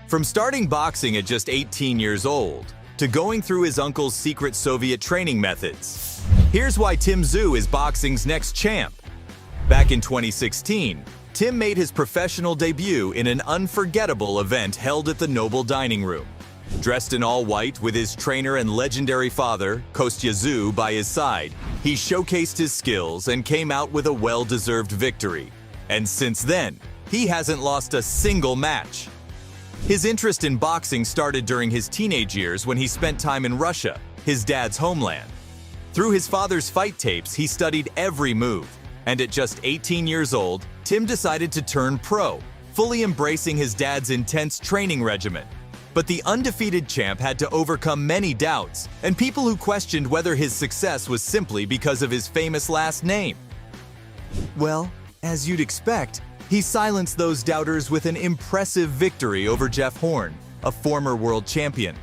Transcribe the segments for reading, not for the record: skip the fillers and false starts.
From starting boxing at just 18 years old, to going through his uncle's secret Soviet training methods. Here's why Tszyu is boxing's next champ. Back in 2016, Tim made his professional debut in an unforgettable event held at the Noble Dining Room. Dressed in all white with his trainer and legendary father, Tszyu, by his side, he showcased his skills and came out with a well-deserved victory. And since then, he hasn't lost a single match. His interest in boxing started during his teenage years when he spent time in Russia, his dad's homeland. Through his father's fight tapes, he studied every move, and at just 18 years old, Tim decided to turn pro, fully embracing his dad's intense training regimen. But the undefeated champ had to overcome many doubts, and people who questioned whether his success was simply because of his famous last name. Well, as you'd expect, he silenced those doubters with an impressive victory over Jeff Horn, a former world champion.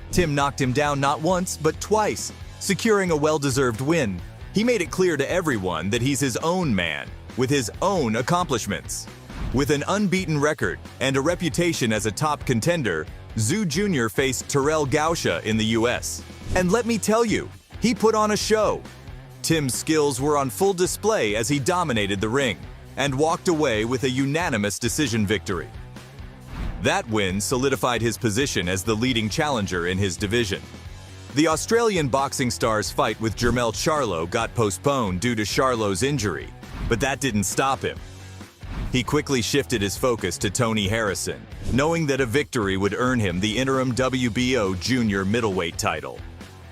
Tim knocked him down not once, but twice, securing a well-deserved win. He made it clear to everyone that he's his own man, with his own accomplishments. With an unbeaten record and a reputation as a top contender, Tszyu Jr. faced Terrell Gausha in the US. And let me tell you, he put on a show. Tim's skills were on full display as he dominated the ring and walked away with a unanimous decision victory. That win solidified his position as the leading challenger in his division. The Australian boxing star's fight with Jermell Charlo got postponed due to Charlo's injury, but that didn't stop him. He quickly shifted his focus to Tony Harrison, knowing that a victory would earn him the interim WBO junior middleweight title.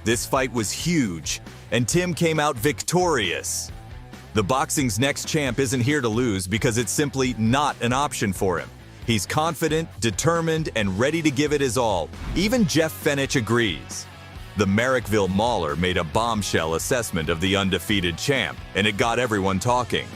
This fight was huge, and Tim came out victorious. The boxing's next champ isn't here to lose because it's simply not an option for him. He's confident, determined, and ready to give it his all. Even Jeff Fenech agrees. The Marrickville Mauler made a bombshell assessment of the undefeated champ, and it got everyone talking.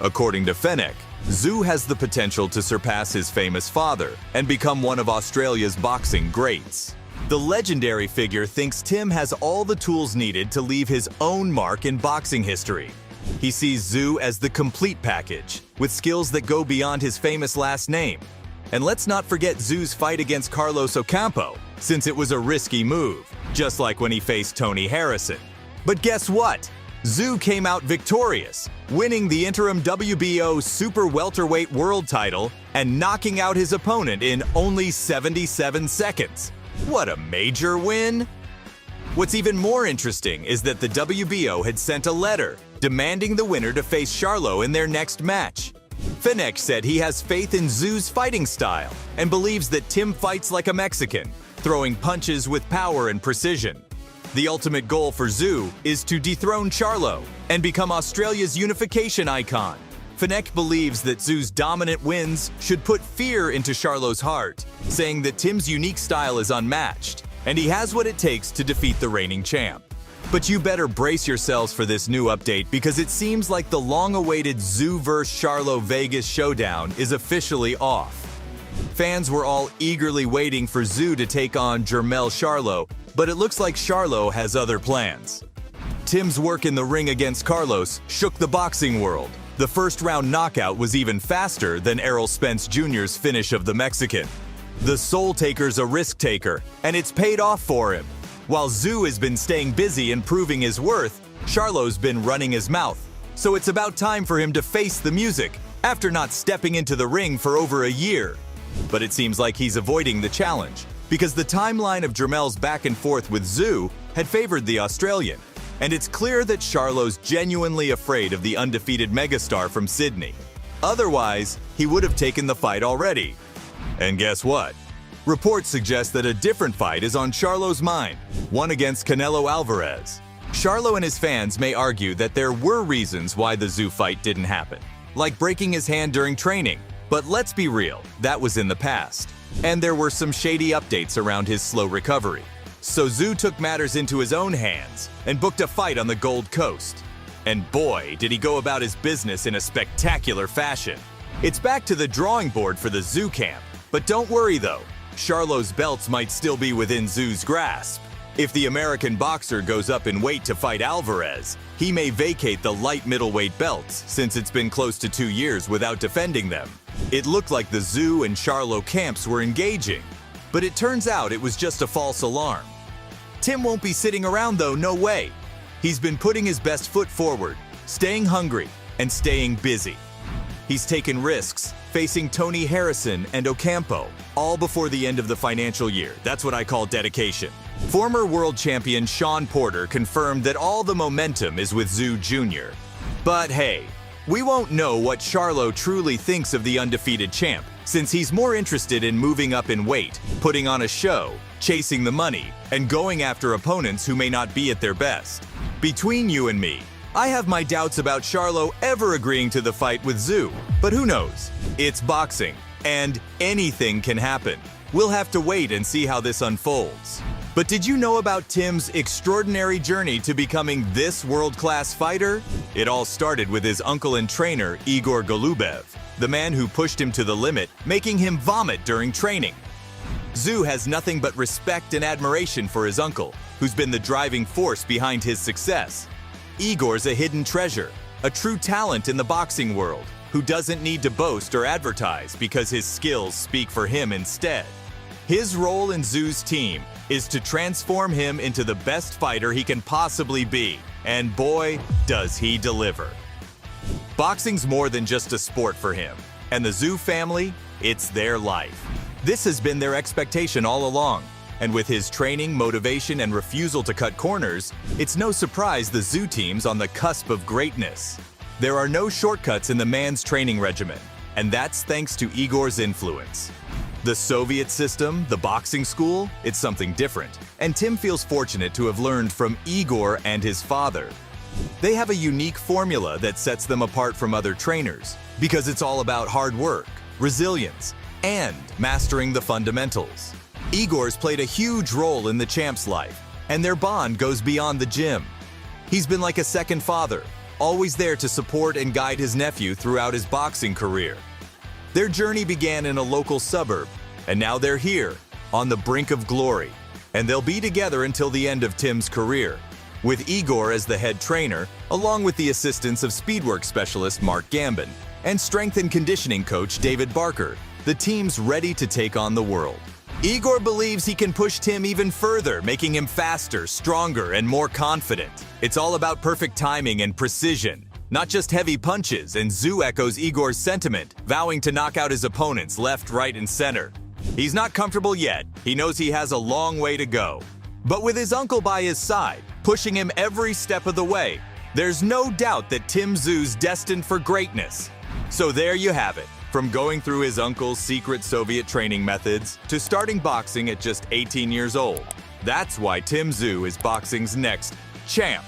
According to Fenech, Tszyu has the potential to surpass his famous father and become one of Australia's boxing greats. The legendary figure thinks Tim has all the tools needed to leave his own mark in boxing history. He sees Tszyu as the complete package, with skills that go beyond his famous last name. And let's not forget Tszyu's fight against Carlos Ocampo, since it was a risky move, just like when he faced Tony Harrison. But guess what? Tszyu came out victorious, winning the interim WBO Super Welterweight World title and knocking out his opponent in only 77 seconds. What a major win! What's even more interesting is that the WBO had sent a letter demanding the winner to face Charlo in their next match. Fenech said he has faith in Tszyu's fighting style and believes that Tim fights like a Mexican, throwing punches with power and precision. The ultimate goal for Tszyu is to dethrone Charlo and become Australia's unification icon. Fenech believes that Tszyu's dominant wins should put fear into Charlo's heart, saying that Tim's unique style is unmatched, and he has what it takes to defeat the reigning champ. But you better brace yourselves for this new update because it seems like the long-awaited Tszyu vs. Charlo Vegas showdown is officially off. Fans were all eagerly waiting for Tszyu to take on Jermell Charlo, but it looks like Charlo has other plans. Tim's work in the ring against Carlos shook the boxing world. The first-round knockout was even faster than Errol Spence Jr.'s finish of the Mexican. The Soul Taker's a risk taker, and it's paid off for him. While Tszyu has been staying busy and proving his worth, Charlo's been running his mouth. So it's about time for him to face the music, after not stepping into the ring for over a year. But it seems like he's avoiding the challenge, because the timeline of Jermell's back and forth with Tszyu had favored the Australian, and it's clear that Charlo's genuinely afraid of the undefeated megastar from Sydney. Otherwise, he would have taken the fight already. And guess what? Reports suggest that a different fight is on Charlo's mind, one against Canelo Alvarez. Charlo and his fans may argue that there were reasons why the Tszyu fight didn't happen, like breaking his hand during training, but let's be real, that was in the past. And there were some shady updates around his slow recovery. So Tszyu took matters into his own hands and booked a fight on the Gold Coast. And boy, did he go about his business in a spectacular fashion. It's back to the drawing board for the Tszyu camp, but don't worry though. Charlo's belts might still be within Tszyu's grasp. If the American boxer goes up in weight to fight Alvarez, he may vacate the light middleweight belts since it's been close to 2 years without defending them. It looked like the Tszyu and Charlo camps were engaging, But it turns out it was just a false alarm. Tim won't be sitting around though, no way. He's been putting his best foot forward, staying hungry, and staying busy. He's taken risks, facing Tony Harrison and Ocampo, all before the end of the financial year. That's what I call dedication. Former world champion Sean Porter confirmed that all the momentum is with Tszyu Jr. But hey, we won't know what Charlo truly thinks of the undefeated champ, since he's more interested in moving up in weight, putting on a show, chasing the money, and going after opponents who may not be at their best. Between you and me, I have my doubts about Charlo ever agreeing to the fight with Tszyu, but who knows? It's boxing, and anything can happen. We'll have to wait and see how this unfolds. But did you know about Tim's extraordinary journey to becoming this world-class fighter? It all started with his uncle and trainer, Igor Golubev, the man who pushed him to the limit, making him vomit during training. Tszyu has nothing but respect and admiration for his uncle, who's been the driving force behind his success. Igor's a hidden treasure, a true talent in the boxing world, who doesn't need to boast or advertise because his skills speak for him instead. His role in Tszyu's team is to transform him into the best fighter he can possibly be, and boy, does he deliver. Boxing's more than just a sport for him, and the Tszyu family, it's their life. This has been their expectation all along, and with his training, motivation, and refusal to cut corners, it's no surprise the Tszyu team's on the cusp of greatness. There are no shortcuts in the man's training regimen, and that's thanks to Igor's influence. The Soviet system, the boxing school, it's something different, and Tim feels fortunate to have learned from Igor and his father. They have a unique formula that sets them apart from other trainers, because it's all about hard work, resilience, and mastering the fundamentals. Igor's played a huge role in the champ's life, and their bond goes beyond the gym. He's been like a second father, always there to support and guide his nephew throughout his boxing career. Their journey began in a local suburb, and now they're here, on the brink of glory, and they'll be together until the end of Tim's career, with Igor as the head trainer, along with the assistance of speedwork specialist Mark Gambin and strength and conditioning coach David Barker. The team's ready to take on the world. Igor believes he can push Tim even further, making him faster, stronger, and more confident. It's all about perfect timing and precision, not just heavy punches, and Tszyu echoes Igor's sentiment, vowing to knock out his opponents left, right, and center. He's not comfortable yet. He knows he has a long way to go. But with his uncle by his side, pushing him every step of the way, there's no doubt that Tim Tszyu's destined for greatness. So there you have it. From going through his uncle's secret Soviet training methods to starting boxing at just 18 years old. That's why Tim Tszyu is boxing's next champ.